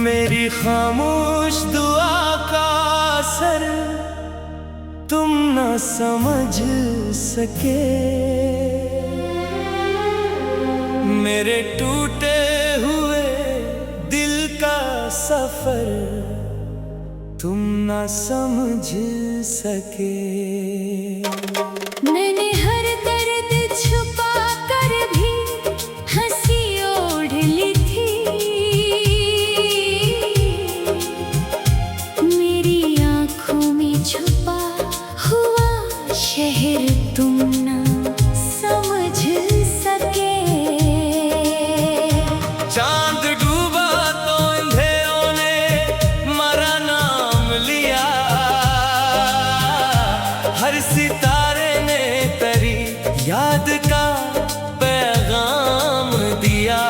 मेरी खामोश दुआ का असर तुम न समझ सके। मेरे टूटे हुए दिल का सफर तुम न समझ सके। मैंने हर दर्द छुपा कर भी हंसी ओढ़ ली थी। मेरी आंखों में छुपा हुआ शहर तुम न समझ सके। चांद डूबा तो अंधेरों ने मरा नाम लिया, हर सितारे ने तेरी याद का पैगाम दिया।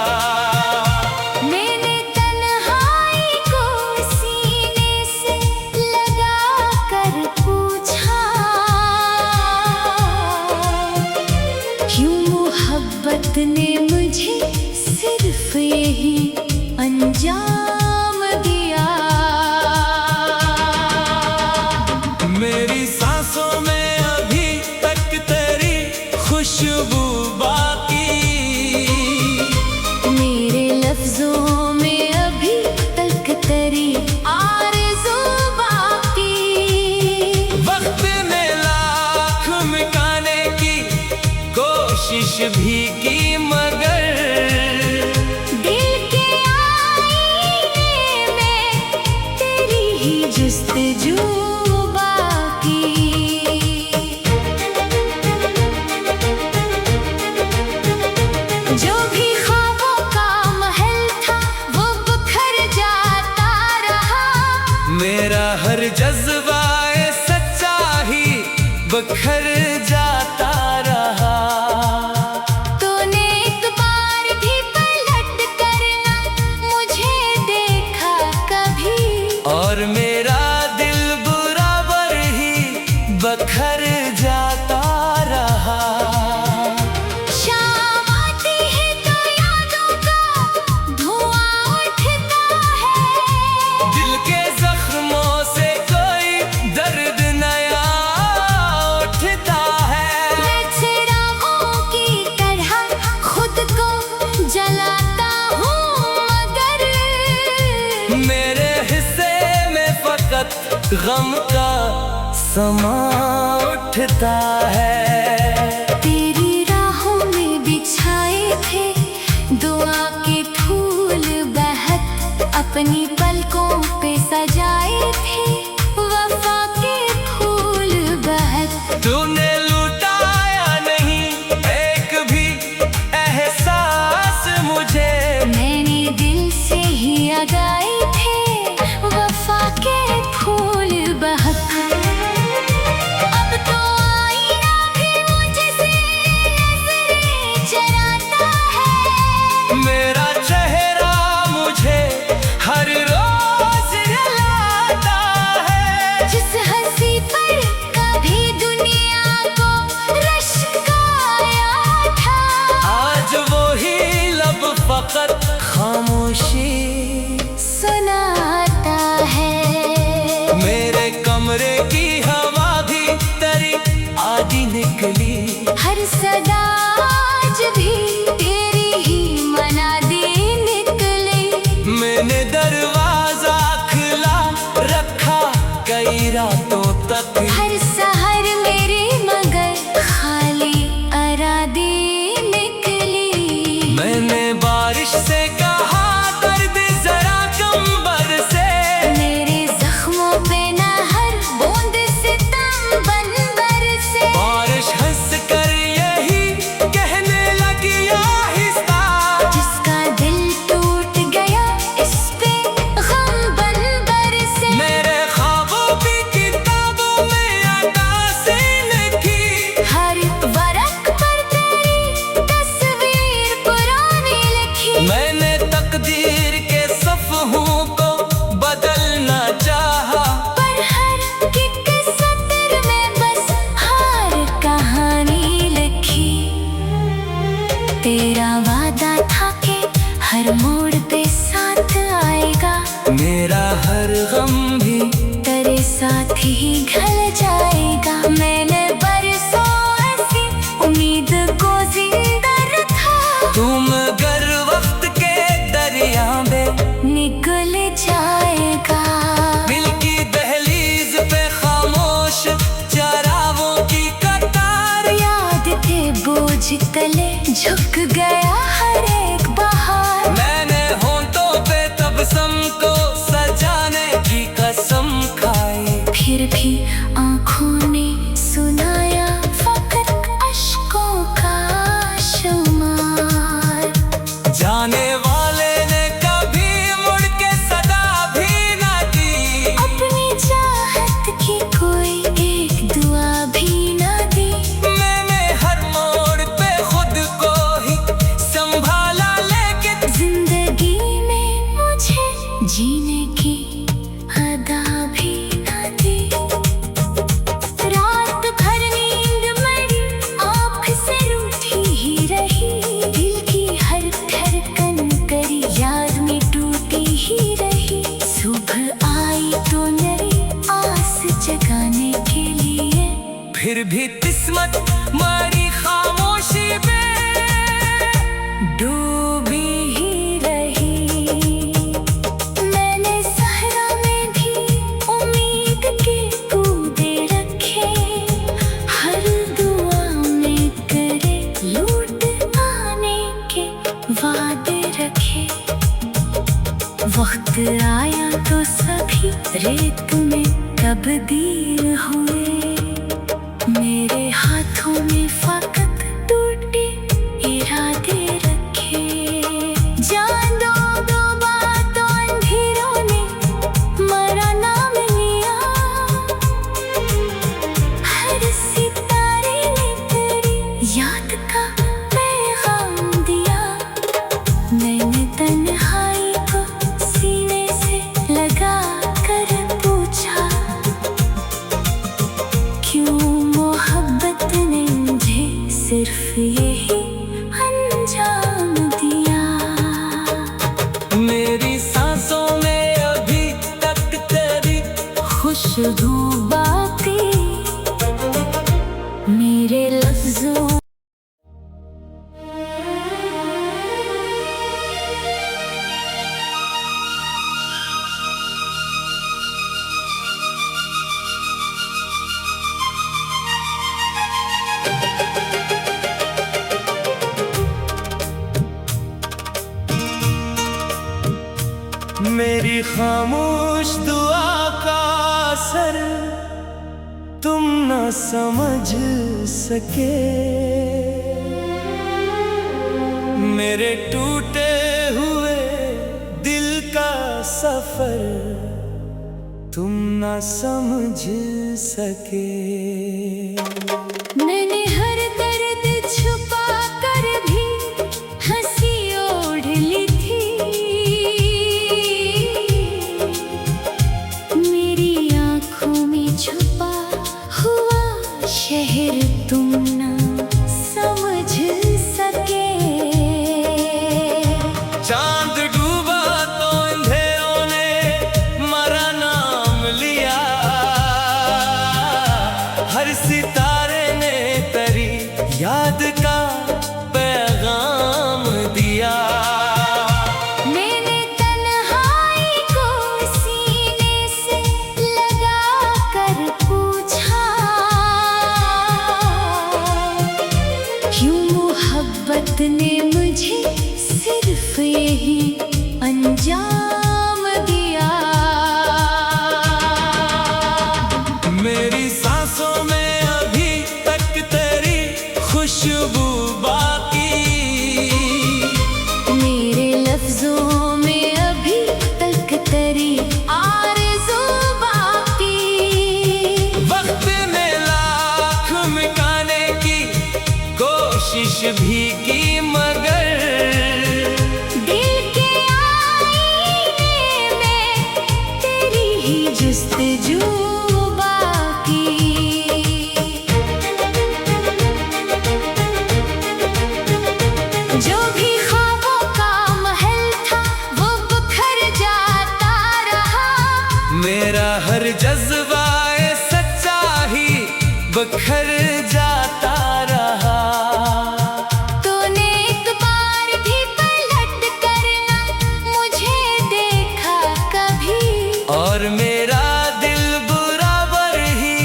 मैंने तन्हाई को सीने से लगा कर पूछा, क्यों मोहब्बत ने मुझे सिर्फ यही अंजाम दिया। मेरी सांसों में अभी तक तेरी खुशबू बाकी, मेरे लफ्जों में अभी तक तेरी आरज़ू बाकी। वक्त ने लाख मिटाने की कोशिश भी की, मगर दिल के आईने में तेरी ही जुस्तजू बाकी। जो भी ख्वाबों का महल था वो बिखर जाता रहा। मेरा हर जज्बा सच्चा ही बिखर जाता रहा। तूने एक बार भी पलट कर ना मुझे देखा कभी, और मेरा दिल बराबर ही बिखर जाता रहा। शाम आती है तो यादों का धुआं उठता है। दिल के जख्मों से कोई दर्द नया उठता है। मैं चिरागों की तरह खुद को जलाता हूँ, मगर मेरे हिस्से में फकत गम का समा उठता है। तेरी राहों में बिछाए थे दुआ के फूल बहक, अपनी पलकों पे सजाए थे वफा के फूल बहक। तूने लुटाया नहीं एक भी एहसास मुझे, मैंने दिल से ही लगाए थे वफा के फूल बहक। अब तो आईना भी मुझसे नजरें चराता है। मेरा चेहरा मुझे हर रोज रुलाता है। जिस हंसी पर कभी दुनिया को रश्क आया था, आज वो ही लब फकत खामोशी सुनाता है। मेरे कमरे की हवा भी तेरी आधी निकली, हर सदा आज भी तेरी ही मनादी निकली। मैंने दरवाजा खुला रखा कई रातों तक। हर सहर मेरी मगर खाली अरादी निकली। मैंने बारिश से कहा दर्द जरा कम बरसे, मेरे जख्मों पे न हर बूंद सितम बन बरसे। बारिश हंस कर यही बोझ तले झुक गया हर एक बहार। मैंने होंठों पे तबस्सुम को सजाने की कसम खाई, फिर भी आँखों ने सुनाया फकत अश्कों का शुमार। जाने वाले ने कभी मुड़ के सदा भी ना दी, अपनी चाहत की कोई एक दुआ भी ना दी। मैंने हर मोड़ पे खुद को ही संभाला, लेकिन जिंदगी में मुझे जीने की अदा भी ना दी। रात भर नींद मेरी आँख से रूठी ही रही, दिल की हर धड़कन करी याद में टूटी ही रही। सुबह आई तो नई आस जगाने के लिए, फिर भी किस्मत मारी खामोशी में डूबी ही रही। मैंने सहरा में भी उम्मीद के कूदे रखे, हर दुआ में करे लूट आने के वादे रखे। वक्त आया तो सभी रेत में तब्दील हुए, मेरे हाथों में फकत टूटे इरादे रखे। जान दो बातों अंधेरों ने मरा नाम लिया, हर सितारे ने तेरी याद का पैगाम दिया। मैंने तन्हाई को सीने से लगा कर पूछा, क्यों मोहब्बत ने मुझे सिर्फ यही अंजाम दिया। मेरी सांसों में अभी तक तेरी खुशबू बाकी मेरे लफ्जों। मेरी खामोश दुआ का असर तुम न समझ सके, मेरे टूटे हुए दिल का सफर तुम न समझ सके। मैंने हर दर्द छुपा कर भी हंसी ओढ़ ली थी, मेरी आँखों में छुपा हुआ शहर तुम ना समझ सके। चांद डूबा तो अंधेरों ने मरा नाम लिया, हर सितारे ने तेरी याद का पैगाम दिया। मैंने तन्हाई को सीने से लगा कर पूछा, क्यों मोहब्बत ने मुझे सिर्फ यही अंजाम दिया। मेरी सांसों में अभी तक तेरी खुशबू बाकी, मेरे लफ्जों में अभी तक तेरी आरज़ू बाकी। वक्त ने लाख मिटाने की कोशिश भी की, मगर दिल के आईने में तेरी ही जुस्तजू बाकी। जो भी ख्वाबों का महल था वो बिखर जाता रहा, मेरा हर जज्बा सच्चा ही बिखर जाता रहा। तूने एक बार भी पलट कर ना मुझे देखा कभी, और मेरा दिल बराबर ही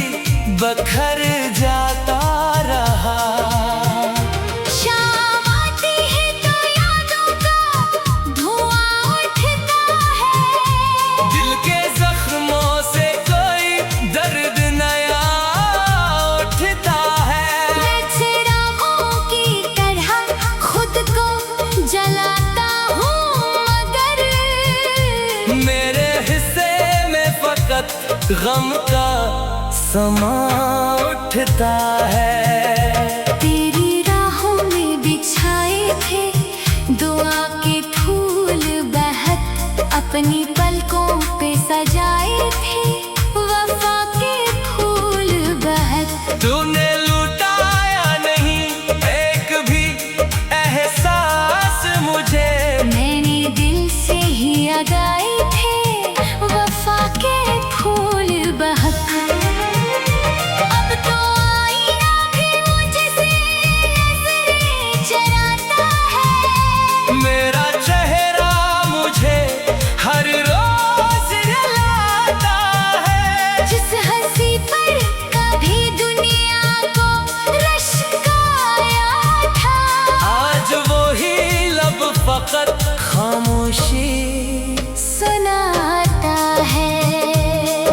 बखर जाता रहा। गम का समा उठता है। तेरी राहों में बिछाए थे दुआ के फूल बहक, अपनी पलकों पे सजाए थे वफा के फूल बहक। तूने लुटाया नहीं एक भी एहसास मुझे, मैंने दिल से ही लगाए थे वफा के फूल बहक। अब तो आईना भी मुझसे नजरें चराता है, मेरा चेहरा मुझे हर रोज रुलाता है। जिस हंसी पर कभी दुनिया को रश्क आया था, आज वही लब फकत खामोशी सुनाता है।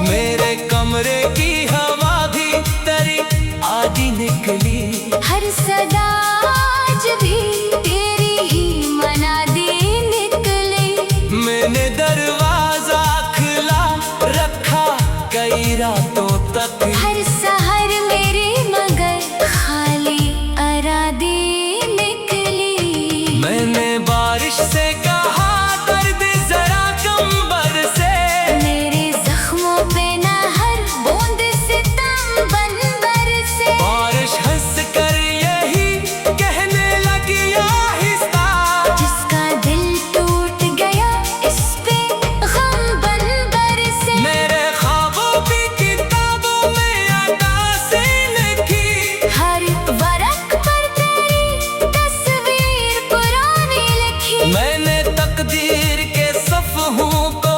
मेरे कमरे की हवा भी तेरी आदि निकली, हर सदा आज भी तेरी ही मनादी निकली। मैंने दरवाजा खुला रखा कई रातों तक, हर सहर मेरी मगर खाली अरादी निकली। मैंने बारिश से कहा दर्द जरा कम बरसे, मेरे जख्मों पे ना हर बूंद सितम बन बरसे। बारिश हंस कर यही कहने लगी आहिस्ता, जिसका दिल टूट गया इस पे गम बन बरसे। मेरे ख्वाबों की किताबों में अदा से लिखी, हर वरक पर तेरी तस्वीर पुरानी लिखी। मैंने तकदीर के सफ़हों को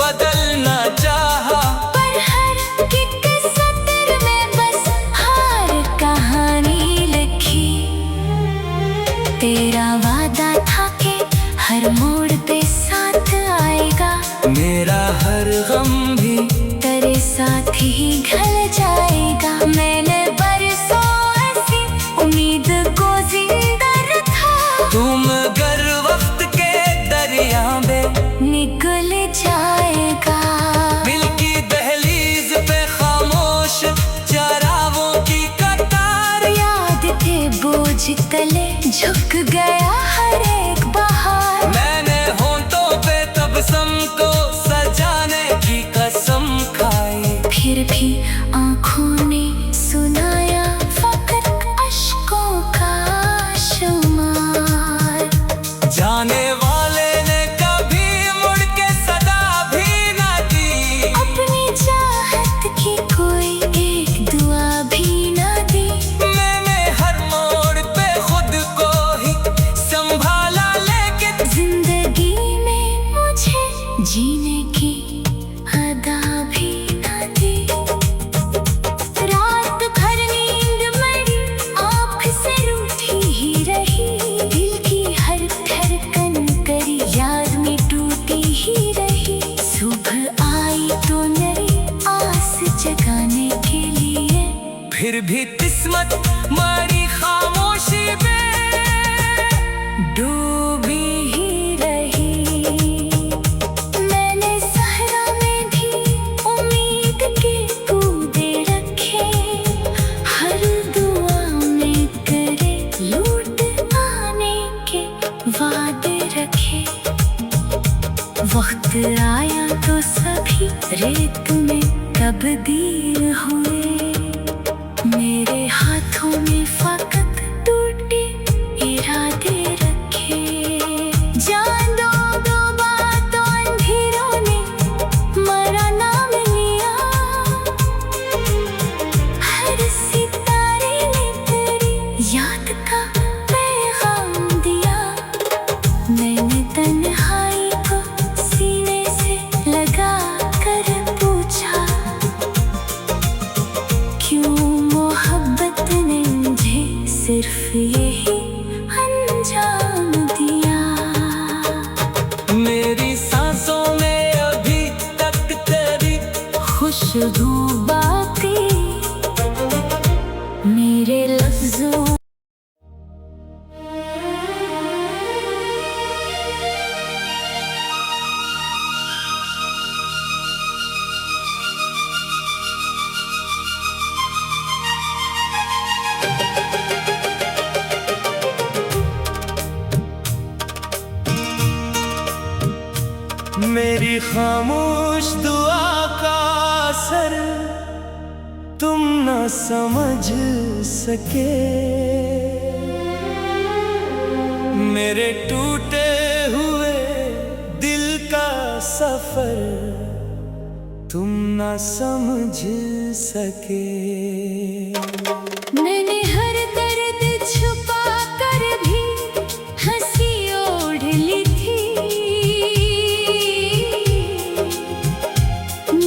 बदलना चाहा, पर हर एक सतर में बस हार कहानी लिखी। तेरा वादा था कि हर मोड़ पे साथ आएगा, मेरा हर गम भी तेरे साथ ही ढल जाएगा। मैंने बरसों ऐसी उम्मीद को जिंदा रखा, तुम गर वक्त के दरिया में निकल जाएगा। दिल की दहलीज पे खामोश चरागों की कतार, याद के बोझ तले झुक गया हर एक बहार। मैंने होंठों पे तबसम को सजाने की कसम खाई, फिर भी आँखों ने सुनाया फकत अश्कों का शुमार। जाने वाले ने कभी मुड़ के सदा भी न दी, अपनी चाहत की कोई एक दुआ भी न दी। मैंने हर मोड़ पे खुद को ही संभाला, लेकिन जिंदगी में मुझे जीने की अदा भी न दी। रात भर नींद मेरी आँख से रूठी ही रही, दिल की हर धड़कन करी याद में टूटी ही रही। सुबह आई तो नई आस जगाने के लिए, फिर भी किस्मत मारी खामोशी में डूबी ही रही। मैंने सहरा में भी उम्मीद के कूदे रखे, हर दुआ में करे लूट आने के वादे रखे। वक्त आया तो सभी रेत में तब्दील हुए, मेरे हाथों में फकत टूटे इरादे रखे। जान दो बातों अंधेरों ने मरा नाम लिया, हर सितारे ने तेरी याद का पैगाम दिया। मैंने तन्हाई को सीने से लगा कर पूछा, क्यों मोहब्बत ने मुझे सिर्फ यही अंजाम दिया। मेरी सांसों में अभी तक तेरी खुशबू बाकी मेरे लफ्जों मेरी खामोश दुआ का असर तुम न समझ सके। मेरे टूटे हुए दिल का सफर तुम न समझ सके। मैंने हर दर्द छुपा कर भी हंसी ओढ़ ली थी।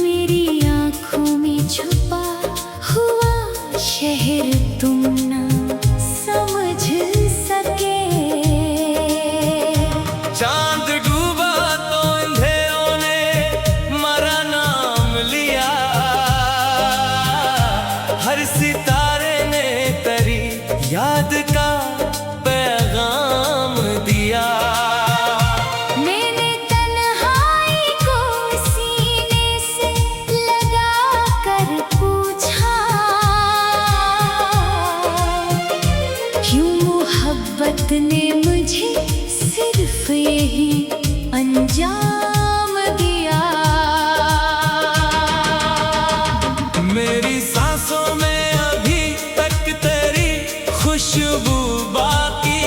मेरी आंखों में छुपा हुआ शहर तुम न समझ सके। चांद डूबा तो अंधेरों ने मरा नाम लिया, हर सितारे ने तेरी याद का पैगाम दिया। मैंने तन्हाई को सीने से लगा कर पूछा, क्यों मोहब्बत ने मुझे सिर्फ यही अंजाम दिया। मेरी सांसों में अभी तक तेरी खुशबू बाकी,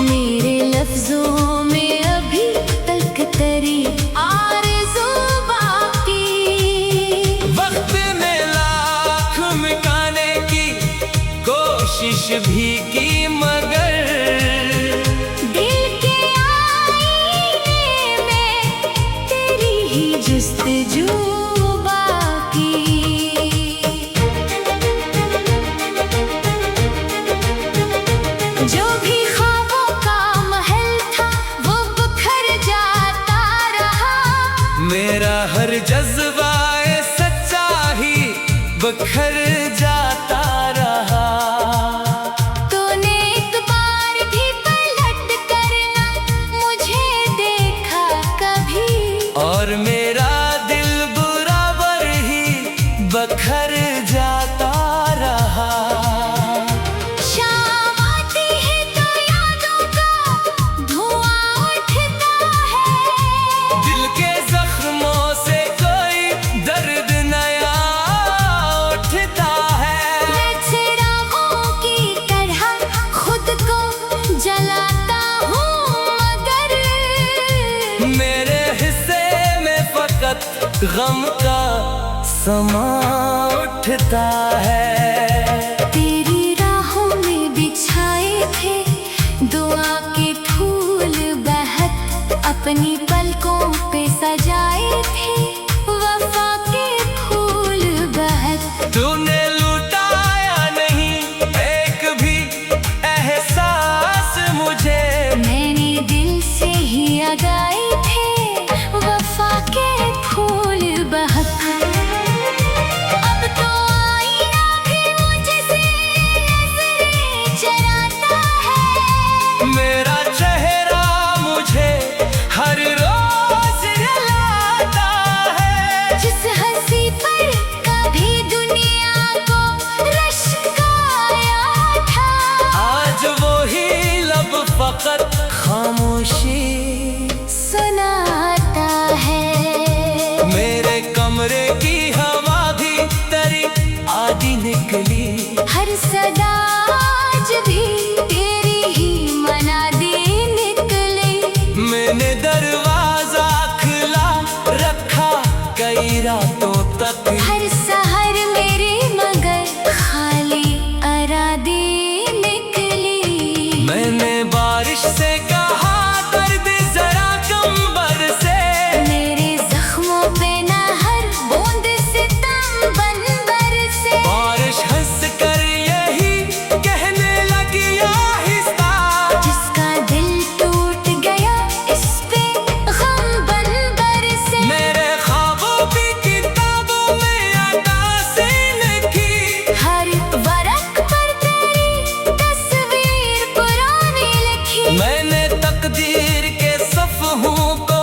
मेरे लफ्जों में अभी तक तेरी आरज़ू बाकी। वक्त ने लाख मिटाने की कोशिश भी की, मगर दिल के आईने में तेरी ही जुस्तजू बाकी। जो भी ख्वाबों का महल था वो बिखर जाता रहा। मेरा हर जज्बा सच्चा ही बिखर जाता रहा। तूने एक बार भी पलट कर ना मुझे देखा कभी, और मेरा दिल बराबर ही बिखर जाता रहा। शाम आती है तो यादों का धुआं उठता है। दिल के जख्मों से कोई दर्द नया उठता है। मैं चिरागों की तरह खुद को जलाता हूँ, मगर मेरे हिस्से में फकत गम का समा उठता है। तेरी राहों में बिछाए थे दुआ के फूल बहक, अपनी पलकों पे सजाए थे वफा के फूल बहक। तूने लुटाया नहीं एक भी एहसास मुझे, मैंने दिल से ही लगाए थे वफा के फूल बहक। अब तो आईना भी मुझसे नजरें चराता है। मेरा चेहरा मुझे हर रोज रुलाता है। जिस हंसी पर कभी दुनिया को रश्क आया था, आज वो ही लब फकत खामोशी सुनाता है। मेरे कमरे की हवा भी तेरी आधी निकली, हर सदा आज भी तेरी ही मनादी निकली। मैंने दरवाजा खुला रखा कई रातों तक। हर सहर मेरी मगर खाली अरादी निकली। मैंने बारिश से कहा दर्द जरा कम बरसे, मेरे जख्मों पे न हर बूंद सितम बन बरसे। बारिश हंस कर यही कहने लगी आहिस्ता, जिसका दिल टूट गया इस पे गम बन बरसे। मेरे ख्वाबों की किताबों में अक्कासी लिखी, हर वरक पर तेरी तस्वीर पुरानी लिखी। मैंने तकदीर के सफ़हों को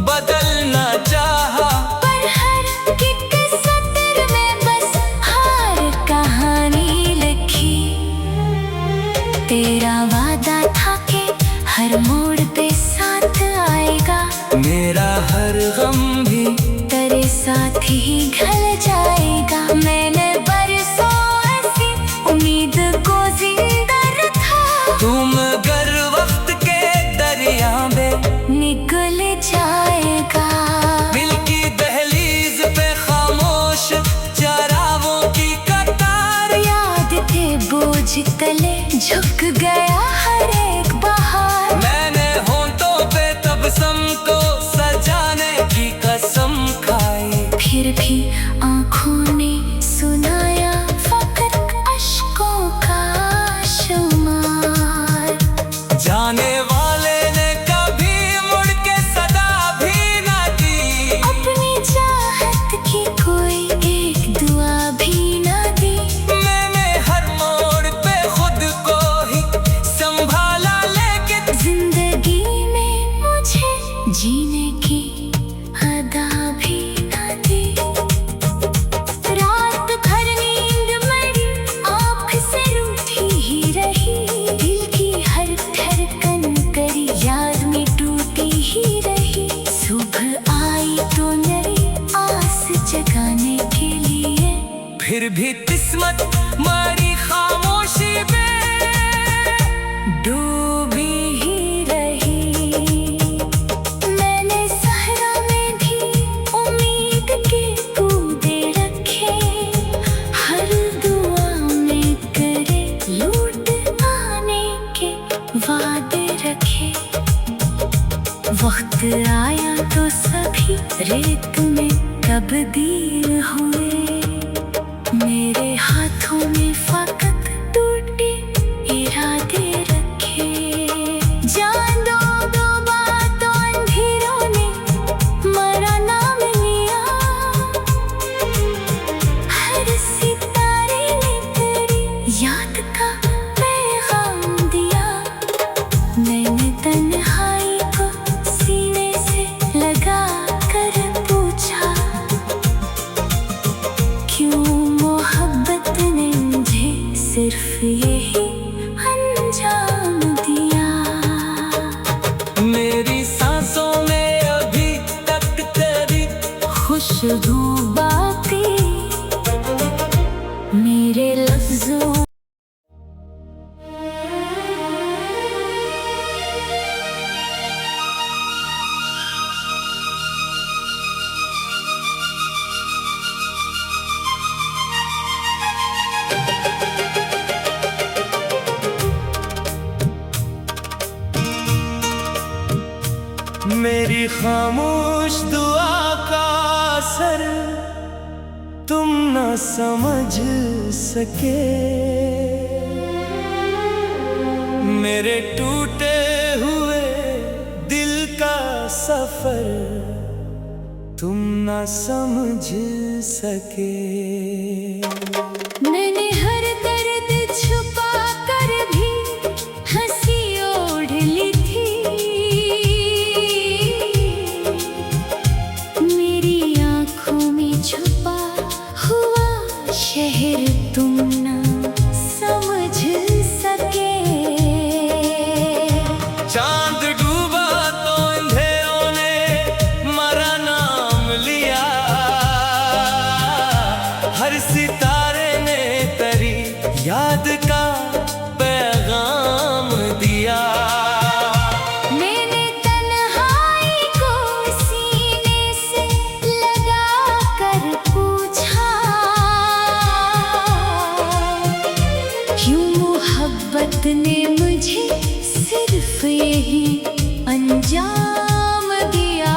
बदलना चाहा, पर हर एक सतर में बस हार कहानी लिखी। तेरा वादा था कि हर मोड़ पे साथ आएगा, मेरा हर गम भी तेरे साथ ही ढल जाएगा। मैंने बरसों ऐसी उम्मीद को जिंदा रखा, तुम गर वक्त के दरिया में निकल जाएगा। दिल की दहलीज पे खामोश चरागों की कतार, याद के बोझ तले झुक गया हर एक बहार। मैंने होंठों पे तबसम को सजाने की कसम खाई, फिर भी आँखों ने सुनाया फकत अश्कों का शुमार। जाने वाले ने कभी मुड़ के सदा भी ना दी, अपनी चाहत की कोई एक दुआ भी ना दी। मैंने हर मोड़ पे खुद को ही संभाला, लेकिन जिंदगी में मुझे जीने की अदा भी ना दी। रात भर नींद मेरी आँख से रूठी ही रही, दिल की हर धड़कन करी याद में टूटी ही रही। सुबह आई तो नई आस जगाने के लिए, फिर भी किस्मत मारी खामोशी में डूबी ही रही। मैंने सहरा में भी उम्मीद के बूंदे रखे, हर दुआ में करे लौट आने के वादे रखे। वक्त आया तो सभी रेत में तब्दील हुए, मेरे हाथों में फकत टूटे इरादे रखे। जान दो दो बातों अंधेरों ने मरा नाम लिया, हर सितारे ने तेरी याद का पैगाम दिया। मैंने तन्हाई को सीने से लगा कर पूछा, क्यों मोहब्बत ने मुझे सिर्फ यही अंजाम दिया। मेरी सांसों में अभी तक तेरी खुशबू बाकी, मेरे लफ्जों मेरी खामोश दुआ का असर तुम न समझ सके, मेरे टूटे हुए दिल का सफर तुम न समझ सके। मैंने हर दर्द छुपा कर भी हंसी ओढ़ ली थी, मेरी आँखों में छुपा हुआ शहर तुम न समझ सके। चांद डूबा तो अंधेरों ने मरा नाम लिया, हर सितारे ने तेरी याद का पैगाम दिया। मैंने तन्हाई को सीने से लगा कर पूछा, क्यों मोहब्बत ने मुझे सिर्फ यही अंजाम दिया।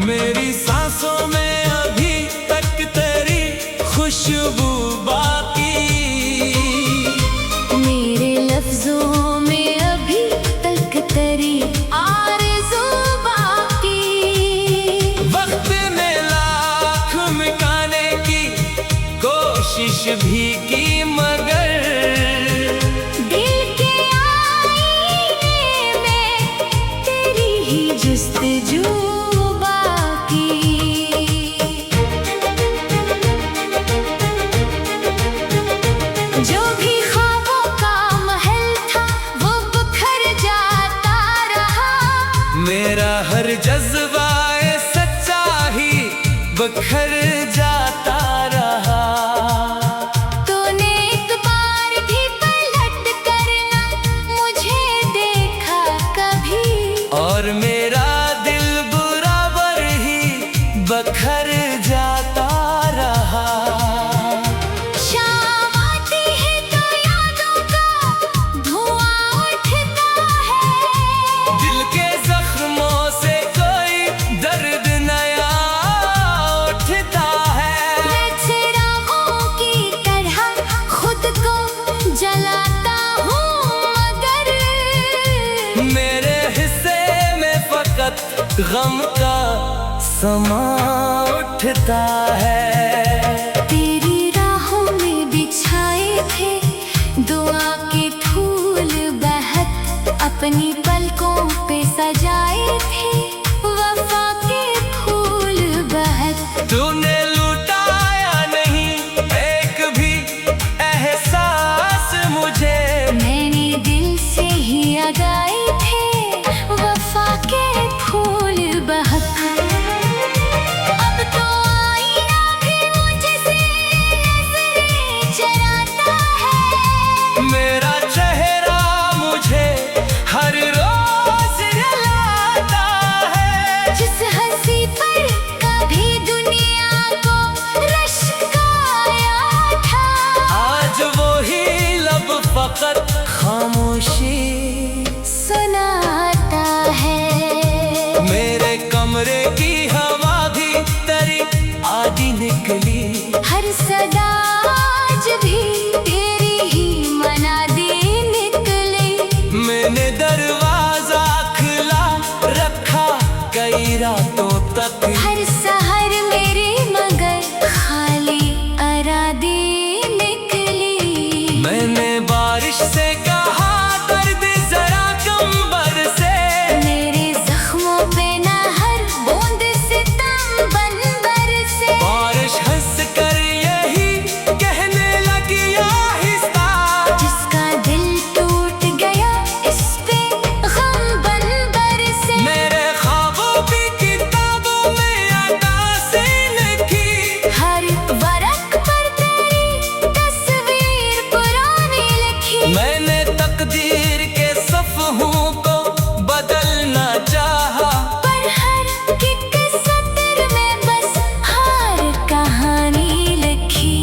मेरी सांसों में अभी तक तेरी खुशबू बाकी, मेरे लफ्जों में अभी तक तेरी आरज़ू बाकी। वक्त ने लाख मिटाने की कोशिश भी की, मगर दिल के आईने में तेरी ही जुस्तजू बाकी। जो भी ख्वाबों का महल था वो बिखर जाता रहा, बिखर जाता रहा। तूने एक बार भी पलट कर ना मुझे देखा कभी, और मेरा दिल बराबर ही बखर जाता रहा। शाम आती है तो यादों का धुआं उठता है, दिल के जख्मों से कोई दर्द नया उठता है। मैं चिरागों की तरह खुद को जलाता हूँ, मगर मेरे हिस्से में फकत गम का समा उठता है। तेरी राहों में बिछाए थे दुआ के फूल बहक, अपनी पलकों पे सजाए थे वफा के फूल बहक। तूने लुटाया नहीं एक भी एहसास मुझे, मैंने दिल से ही लगाए थे वफा के फूल बहक। अब तो आईना भी मुझसे नजरें चराता है, मेरा चेहरा मुझे हर रोज रुलाता है। जिस हंसी पर कभी दुनिया को रश्क आया था, आज वो ही लब फकत खामोशी सुनाता है। मेरे कमरे की हवा भी तेरी आधी निकली, हर सदा आज भी तेरी ही मनादी निकली। मैंने दरवाजा खुला रखा कई रातों तक। हर सहर मेरी मगर खाली अरादी निकली। मैंने बारिश से कहा दर्द जरा कम बरसे, मेरे जख्मों पे ना हर बूंद सितम बन बरसे। बारिश हंस कर यही कहने लगी आहिस्ता, जिसका दिल टूट गया इस पे गम बन बरसे। मेरे ख्वाबों की किताबों में अक्कासी लिखी, हर वरक पर तेरी तस्वीर पुरानी लिखी। मैंने तकदीर के सफ़हों को बदलना चाहा, पर हर एक सतर में बस हार कहानी लिखी।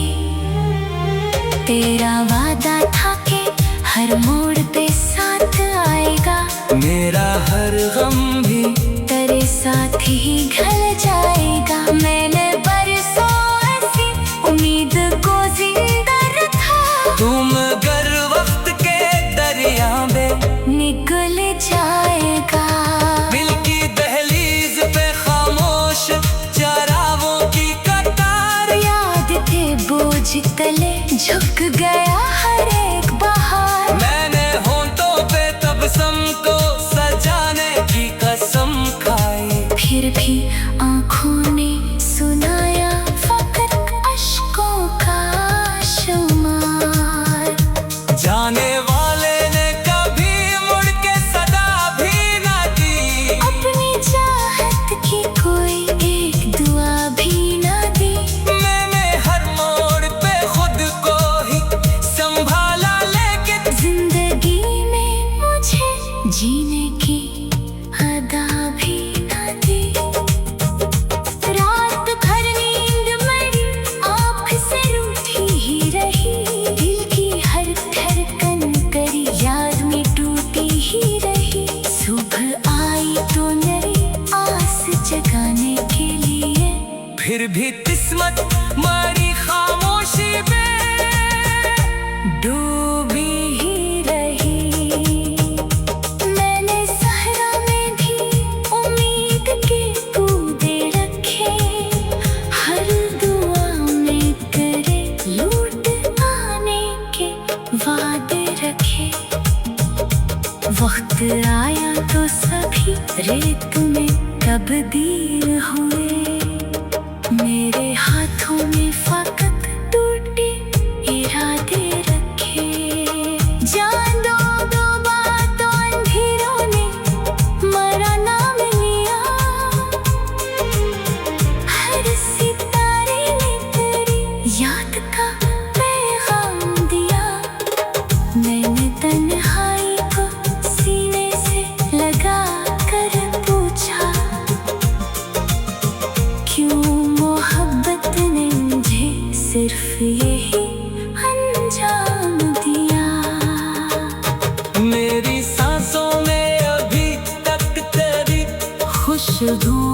तेरा वादा था कि हर मोड़ पे साथ आएगा, मेरा हर गम भी तेरे साथ ही ढल जाएगा। मैंने बरसों ऐसी उम्मीद को जिंदा रखा, तुम गर वक्त के दरिया में निकल जाएगा। दिल की दहलीज पे खामोश चरागों की कतार, याद थे बोझ तले झुक गया हर एक बहार। मैंने होंठों पे तबसम को सजाने की कसम खाई, फिर भी आँखों ने सुनाया फकत अश्कों का शुमार। जाने वाले ने कभी मुड़ के सदा भी ना दी, अपनी चाहत की कोई एक दुआ भी ना दी। मैंने हर मोड़ पे खुद को ही संभाला, लेकिन जिंदगी में मुझे जीने की अदा भी ना दी। रात भर नींद मेरी आँख से रूठी ही रही, दिल की हर धड़कन करी याद में टूटी ही रही। सुबह आई तो नई आस जगाने के लिए, फिर भी किस्मत मारी खामोशी में डूबी ही रही। मैंने सहरा में भी उम्मीद के बूंदे रखे, हर दुआ में करे लूट आने के वादे रखे। वक्त आया तो सभी रेत में तब्दील हुए, मेरे हाथों में फकत टूटे इरादे रखे। जान दो बातों अंधेरों ने मरा नाम लिया, हर सितारा यही अंजाम दिया। मेरी सांसों में अभी तक तेरी खुशबू